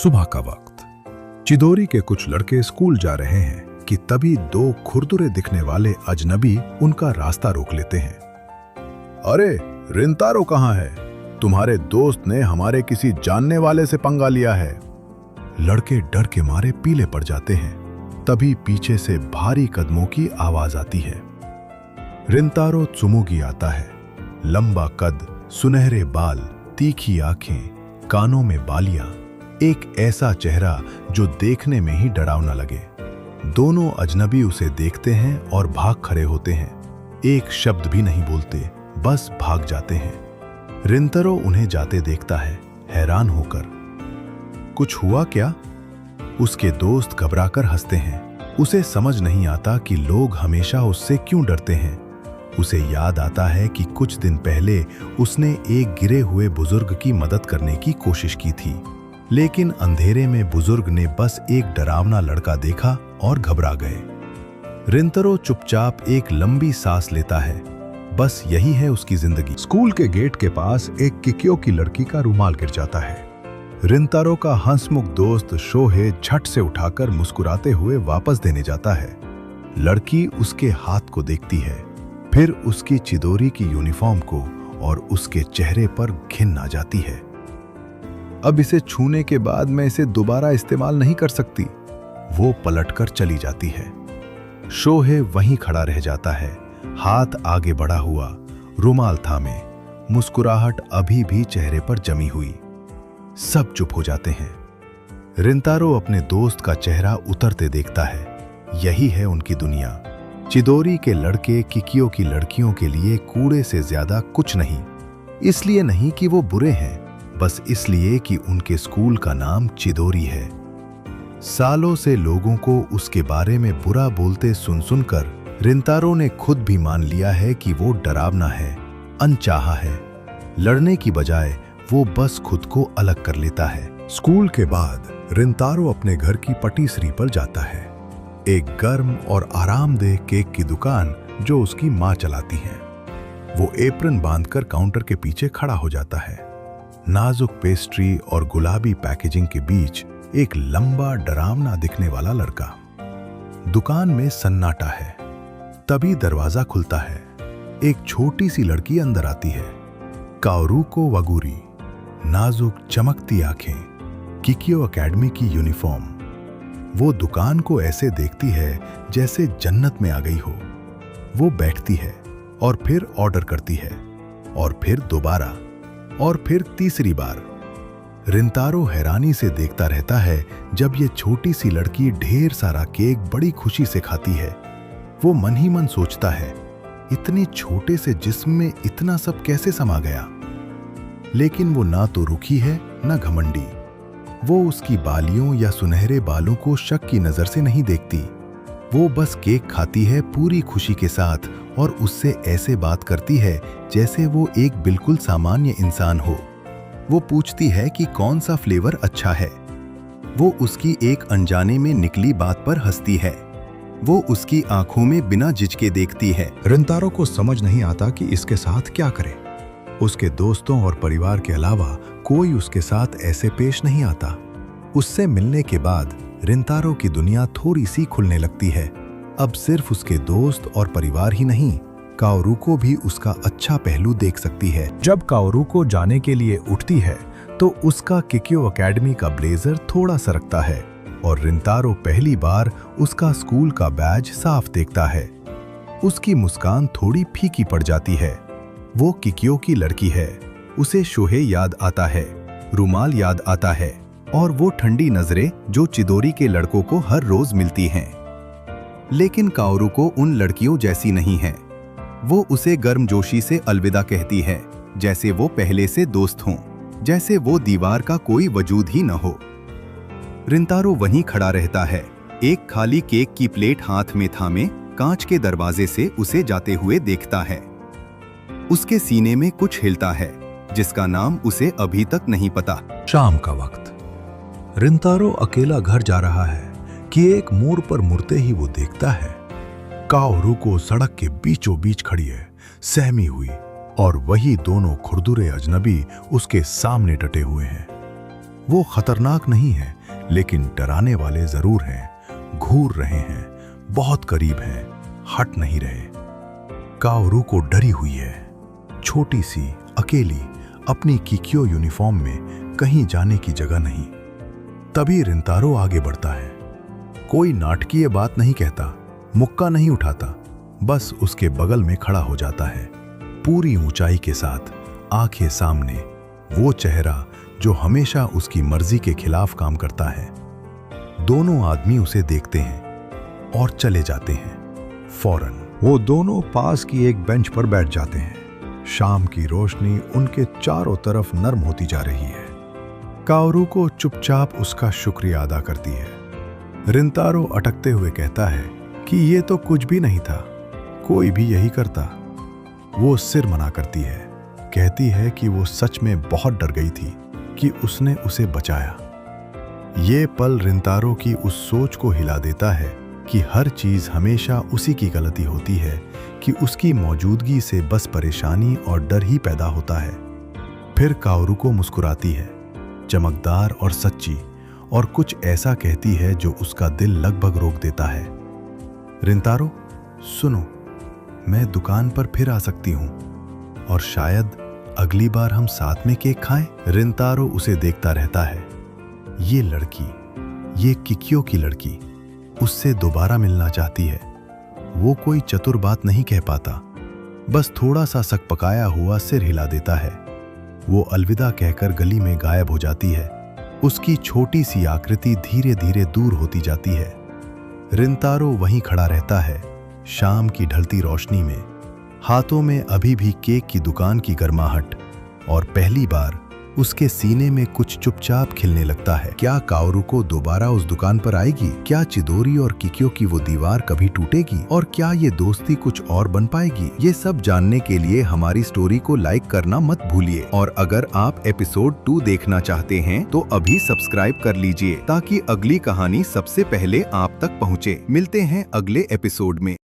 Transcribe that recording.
सुबह का वक्त। चिदोरी के कुछ लड़के स्कूल जा रहे हैं कि तभी दो खुरदुरे दिखने वाले अजनबी उनका रास्ता रोक लेते हैं। अरे रिंतारो कहाँ है? तुम्हारे दोस्त ने हमारे किसी जानने वाले से पंगा लिया है। लड़के डर के मारे पीले पड़ जाते हैं। तभी पीछे से भारी कदमों की आवाज आती है। रिंतारो त्सुमुगी आता है। लंबा कद, सुनहरे बाल, तीखी आंखें, कानों में बालियां, एक ऐसा चेहरा जो देखने में ही डरावना लगे। दोनों अजनबी उसे देखते हैं और भाग खड़े होते हैं। एक शब्द भी नहीं बोलते, बस भाग जाते हैं। रिंतारो उन्हें जाते देखता है, हैरान होकर। कुछ हुआ क्या? उसके दोस्त घबराकर हंसते हैं। उसे समझ नहीं आता कि लोग हमेशा उससे क्यों डरते हैं। उसे याद आता है कि कुछ दिन पहले उसने एक गिरे हुए बुजुर्ग की मदद करने की कोशिश की थी, लेकिन अंधेरे में बुजुर्ग ने बस एक डरावना लड़का देखा और घबरा गए। रिंतारो चुपचाप एक लंबी सांस लेता है। बस यही है उसकी जिंदगी। स्कूल के गेट के पास एक किकियो की लड़की का रुमाल गिर जाता है। रिंतारो का हंसमुख दोस्त शोहे झट से उठाकर मुस्कुराते हुए वापस देने जाता है। लड़की उसके हाथ को देखती है, फिर उसकी चिदोरी की यूनिफॉर्म को, और उसके चेहरे पर घिन आ जाती है। अब इसे छूने के बाद मैं इसे दोबारा इस्तेमाल नहीं कर सकती। वो पलटकर चली जाती है। शोहे वहीं खड़ा रह जाता है, हाथ आगे बढ़ा हुआ, रुमाल थामे, मुस्कुराहट अभी भी चेहरे पर जमी हुई। सब चुप हो जाते हैं। रिंतारो अपने दोस्त का चेहरा उतरते देखता है। यही है उनकी दुनिया। चिदोरी के लड़के किकियो की लड़कियों के लिए कूड़े से ज्यादा कुछ नहीं। इसलिए नहीं कि वो बुरे हैं, बस इसलिए कि उनके स्कूल का नाम चिदोरी है। सालों से लोगों को उसके बारे में बुरा बोलते सुन सुनकर रिंतारो ने खुद भी मान लिया है कि वो डरावना है, अनचाहा है। लड़ने की बजाय वो बस खुद को अलग कर लेता है। स्कूल के बाद रिंतारो अपने घर की पटिसरी पर जाता है। एक गर्म और आरामदेह केक की दुकान जो उसकी मां चलाती है। वो एप्रन बांधकर काउंटर के पीछे खड़ा हो जाता है। नाजुक पेस्ट्री और गुलाबी पैकेजिंग के बीच एक लंबा डरावना दिखने वाला लड़का। दुकान में सन्नाटा है। तभी दरवाजा खुलता है। एक छोटी सी लड़की अंदर आती है। काओरुको वागुरी, नाजुक चमकती आंखें, किकियो एकेडमी की यूनिफॉर्म। वो दुकान को ऐसे देखती है जैसे जन्नत में आ गई हो। वो बैठती है और फिर ऑर्डर करती है, और फिर दोबारा, और फिर तीसरी बार। रिंतारो हैरानी से देखता रहता है जब ये छोटी सी लड़की ढेर सारा केक बड़ी खुशी से खाती है। वो मन ही मन सोचता है, इतने छोटे से जिस्म में इतना सब कैसे समा गया। लेकिन वो ना तो रुखी है ना घमंडी। वो उसकी बालियों या सुनहरे बालों को शक की नजर से नहीं देखती। वो बस केक खाती है पूरी खुशी के साथ, और उससे ऐसे बात करती है जैसे वो एक बिल्कुल सामान्य इंसान हो। वो पूछती है कि कौन सा फ्लेवर अच्छा है। वो उसकी एक अनजाने में निकली बात पर हंसती है। वो उसकी आंखों में बिना झिझके देखती है। रिंतारो को समझ नहीं आता कि इसके साथ क्या करे। उसके दोस्तों और परिवार के अलावा कोई उसके साथ ऐसे पेश नहीं आता। उससे मिलने के बाद रिंतारो की दुनिया थोड़ी सी खुलने लगती है। अब सिर्फ उसके दोस्त और परिवार ही नहीं, काओरुको भी उसका अच्छा पहलू देख सकती है। जब काओरुको जाने के लिए उठती है तो उसका किकियो एकेडमी का ब्लेजर थोड़ा सरकता है, और रिंतारो पहली बार उसका स्कूल का बैज साफ देखता है। उसकी मुस्कान थोड़ी फीकी पड़ जाती है। वो किकियो की लड़की है। उसे शोहे याद आता है, रुमाल याद आता है, और वो ठंडी नजरें जो चिदोरी के लड़कों को हर रोज मिलती हैं। लेकिन काओरुको उन लड़कियों जैसी नहीं है। वो उसे गर्मजोशी से अलविदा कहती है, जैसे वो पहले से दोस्त हों, जैसे वो दीवार का कोई वजूद ही न हो। रिंतारो वहीं खड़ा रहता है, एक खाली केक की प्लेट हाथ में थामे कांच के दरवाजे से उसे जाते हुए देखता है। उसके सीने में कुछ हिलता है जिसका नाम उसे अभी तक नहीं पता। शाम का वक्त। रिंतारो अकेला घर जा रहा है कि एक मोड़ पर मुड़ते ही वो देखता है काओरुको सड़क के बीचों बीच खड़ी है, सहमी हुई, और वही दोनों खुरदुरे अजनबी उसके सामने डटे हुए हैं। वो खतरनाक नहीं है, लेकिन डराने वाले जरूर हैं, घूर रहे हैं, बहुत करीब हैं, हट नहीं रहे। काओरू को डरी हुई है, छोटी सी, अकेली, अपनी किकियो यूनिफॉर्म में कहीं जाने की जगह नहीं। तभी रिंतारो आगे बढ़ता है। कोई नाटकीय बात नहीं कहता, मुक्का नहीं उठाता, बस उसके बगल में खड़ा हो जाता है, पूरी ऊंचाई के साथ, आंखें सामने, वो चेहरा जो हमेशा उसकी मर्जी के खिलाफ काम करता है। दोनों आदमी उसे देखते हैं और चले जाते हैं। फौरन वो दोनों पास की एक बेंच पर बैठ जाते हैं। शाम की रोशनी उनके चारों तरफ नर्म होती जा रही है। काओरू को चुपचाप उसका शुक्रिया अदा करती है। रिंतारो अटकते हुए कहता है कि ये तो कुछ भी नहीं था, कोई भी यही करता। वो सिर मना करती है, कहती है कि वो सच में बहुत डर गई थी कि उसने उसे बचाया। ये पल रिंतारो की उस सोच को हिला देता है कि हर चीज हमेशा उसी की गलती होती है, कि उसकी मौजूदगी से बस परेशानी और डर ही पैदा होता है। फिर काओरू को मुस्कुराती है, चमकदार और सच्ची, और कुछ ऐसा कहती है जो उसका दिल लगभग रोक देता है। रिंतारो, सुनो, मैं दुकान पर फिर आ सकती हूँ, और शायद अगली बार हम साथ में केक खाएं। रिंतारो उसे देखता रहता है। ये लड़की, ये किकियो की लड़की, उससे दोबारा मिलना चाहती है। वो कोई चतुर बात नहीं कह पाता, बस थोड़ा सा सकपकाया हुआ सिर हिला देता है। वो अलविदा कहकर गली में गायब हो जाती है। उसकी छोटी सी आकृति धीरे धीरे दूर होती जाती है। रिंतारो वहीं खड़ा रहता है, शाम की ढलती रोशनी में, हाथों में अभी भी केक की दुकान की गर्माहट, और पहली बार उसके सीने में कुछ चुपचाप खिलने लगता है। क्या काओरू को दोबारा उस दुकान पर आएगी? क्या चिदोरी और किकियो की वो दीवार कभी टूटेगी? और क्या ये दोस्ती कुछ और बन पाएगी? ये सब जानने के लिए हमारी स्टोरी को लाइक करना मत भूलिए, और अगर आप एपिसोड 2 देखना चाहते हैं तो अभी सब्सक्राइब कर लीजिए, ताकि अगली कहानी सबसे पहले आप तक पहुँचे। मिलते हैं अगले एपिसोड में।